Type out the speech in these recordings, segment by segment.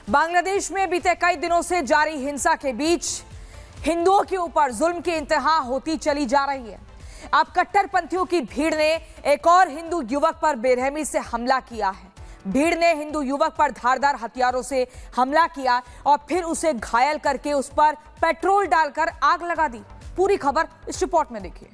बांग्लादेश में बीते कई दिनों से जारी हिंसा के बीच हिंदुओं के ऊपर जुल्म की इंतहा होती चली जा रही है। अब कट्टरपंथियों की भीड़ ने एक और हिंदू युवक पर बेरहमी से हमला किया है। भीड़ ने हिंदू युवक पर धारदार हथियारों से हमला किया और फिर उसे घायल करके उस पर पेट्रोल डालकर आग लगा दी। पूरी खबर इस रिपोर्ट में देखिए।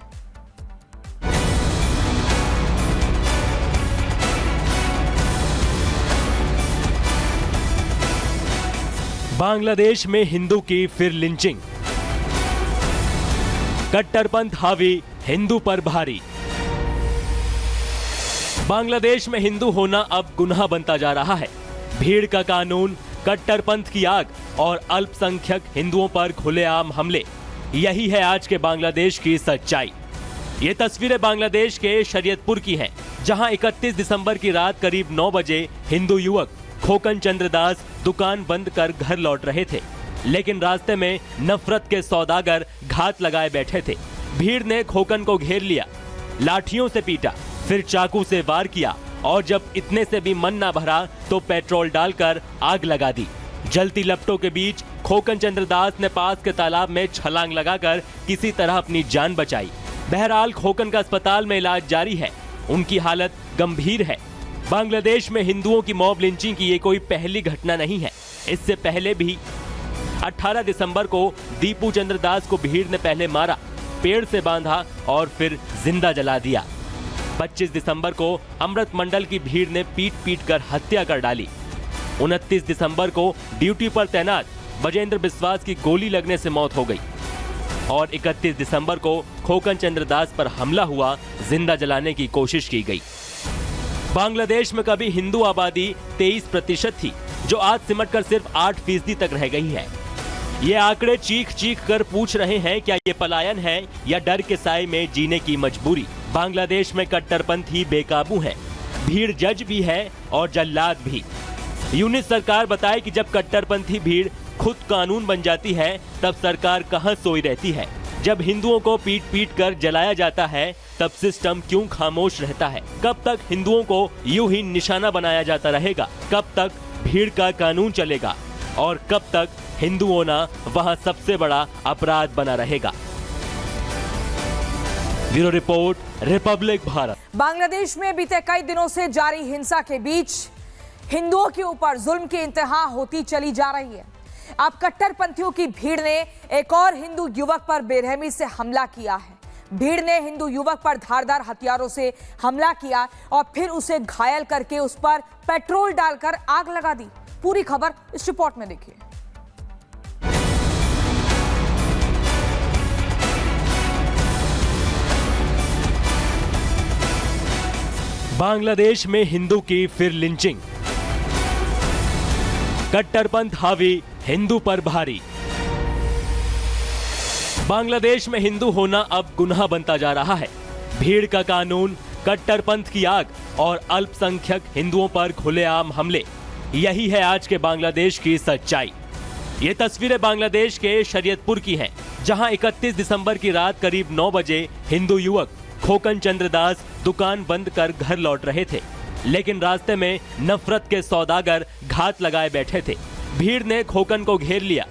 बांग्लादेश में हिंदू की फिर लिंचिंग, कट्टरपंथ हावी, हिंदू पर भारी। बांग्लादेश में हिंदू होना अब गुनाह बनता जा रहा है। भीड़ का कानून, कट्टरपंथ की आग और अल्पसंख्यक हिंदुओं पर खुलेआम हमले, यही है आज के बांग्लादेश की सच्चाई। ये तस्वीरें बांग्लादेश के शरीयतपुर की हैं, जहां 31 दिसंबर की रात करीब 9 बजे हिंदू युवक खोकन चंद्र दास दुकान बंद कर घर लौट रहे थे, लेकिन रास्ते में नफरत के सौदागर घात लगाए बैठे थे। भीड़ ने खोकन को घेर लिया, लाठियों से पीटा, फिर चाकू से वार किया और जब इतने से भी मन ना भरा तो पेट्रोल डालकर आग लगा दी। जलती लपटों के बीच खोकन चंद्र दास ने पास के तालाब में छलांग लगाकर किसी तरह अपनी जान बचाई। बहरहाल खोकन का अस्पताल में इलाज जारी है, उनकी हालत गंभीर है। बांग्लादेश में हिंदुओं की मॉब लिंचिंग की ये कोई पहली घटना नहीं है। इससे पहले भी 18 दिसंबर को दीपू चंद्र दास को भीड़ ने पहले मारा, पेड़ से बांधा और फिर जिंदा जला दिया। 25 दिसंबर को अमृत मंडल की भीड़ ने पीट पीट कर हत्या कर डाली। 29 दिसंबर को ड्यूटी पर तैनात बजेंद्र बिस्वास की गोली लगने से मौत हो गई और 31 दिसंबर को खोकन चंद्र दास पर हमला हुआ, जिंदा जलाने की कोशिश की गई। बांग्लादेश में कभी हिंदू आबादी 23% थी, जो आज सिमटकर सिर्फ 8% तक रह गई है। ये आंकड़े चीख चीख कर पूछ रहे हैं, क्या ये पलायन है या डर के साए में जीने की मजबूरी। बांग्लादेश में कट्टरपंथी बेकाबू हैं, भीड़ जज भी है और जल्लाद भी। यूनिस सरकार बताए कि जब कट्टरपंथी भीड़ खुद कानून बन जाती है, तब सरकार कहां सोई रहती है। जब हिंदुओं को पीट पीट कर जलाया जाता है, तब सिस्टम क्यों खामोश रहता है। कब तक हिंदुओं को यूं ही निशाना बनाया जाता रहेगा, कब तक भीड़ का कानून चलेगा और कब तक हिंदू होना वहां सबसे बड़ा अपराध बना रहेगा। Bureau report, Republic Bharat. Bangladesh में बीते कई दिनों से जारी हिंसा के बीच हिंदुओं के ऊपर जुल्म की इंतहा होती चली जा रही है। अब कट्टरपंथियों की भीड़ ने एक और हिंदू युवक पर बेरहमी से हमला किया है। भीड़ ने हिंदू युवक पर धारदार हथियारों से हमला किया और फिर उसे घायल करके उस पर पेट्रोल डालकर आग लगा दी। पूरी खबर इस रिपोर्ट में देखिए। बांग्लादेश में हिंदू की फिर लिंचिंग, कट्टरपंथ हावी, हिंदू पर भारी। बांग्लादेश में हिंदू होना अब गुनाह बनता जा रहा है। भीड़ का कानून, कट्टरपंथ की आग और अल्पसंख्यक हिंदुओं पर खुलेआम हमले, यही है आज के बांग्लादेश की सच्चाई। ये तस्वीरें बांग्लादेश के शरीयतपुर की हैं, जहां 31 दिसंबर की रात करीब 9 बजे हिंदू युवक खोकन चंद्र दास दुकान बंद कर घर लौट रहे थे, लेकिन रास्ते में नफरत के सौदागर घात लगाए बैठे थे। भीड़ ने खोकन को घेर लिया,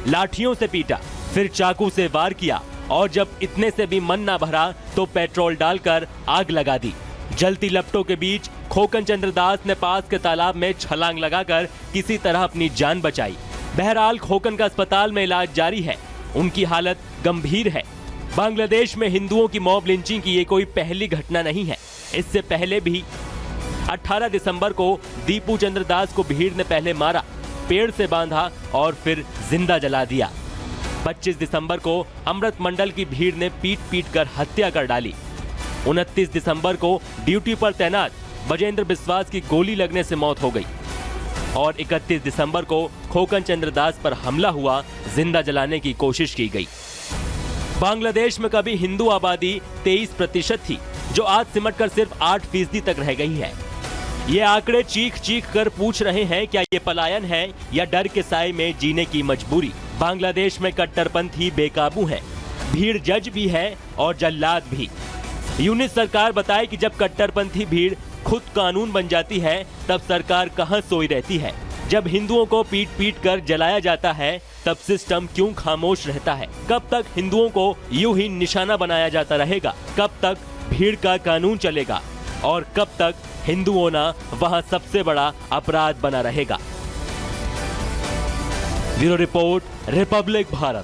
लाठियों से पीटा, फिर चाकू से वार किया और जब इतने से भी मन ना भरा तो पेट्रोल डालकर आग लगा दी। जलती लपटों के बीच खोकन चंद्र दास ने पास के तालाब में छलांग लगाकर किसी तरह अपनी जान बचाई। बहरहाल खोकन का अस्पताल में इलाज जारी है, उनकी हालत गंभीर है। बांग्लादेश में हिंदुओं की मॉब लिंचिंग की ये कोई पहली घटना नहीं है। इससे पहले भी 18 दिसंबर को दीपू चंद्र दास को भीड़ ने पहले मारा, पेड़ से बांधा और फिर जिंदा जला दिया। 25 दिसंबर को अमृत मंडल की भीड़ ने पीट पीट कर हत्या कर डाली। 29 दिसंबर को ड्यूटी पर तैनात बजेंद्र बिस्वास की गोली लगने से मौत हो गई और 31 दिसंबर को खोकन चंद्र दास पर हमला हुआ, जिंदा जलाने की कोशिश की गई। बांग्लादेश में कभी हिंदू आबादी 23% थी, जो आज सिमटकर सिर्फ 8% तक रह गई है। ये आंकड़े चीख चीख कर पूछ रहे हैं, क्या ये पलायन है या डर के साए में जीने की मजबूरी। बांग्लादेश में कट्टरपंथी बेकाबू हैं, भीड़ जज भी है और जल्लाद भी। यूनिस सरकार बताए कि जब कट्टरपंथी भीड़ खुद कानून बन जाती है, तब सरकार कहां सोई रहती है। जब हिंदुओं को पीट पीट कर जलाया जाता है तब सिस्टम क्यों खामोश रहता है? कब तक हिंदुओं को यूं ही निशाना बनाया जाता रहेगा? कब तक भीड़ का कानून चलेगा? और कब तक हिंदू होना वहां सबसे बड़ा अपराध बना रहेगा? Bureau report, Republic Bharat.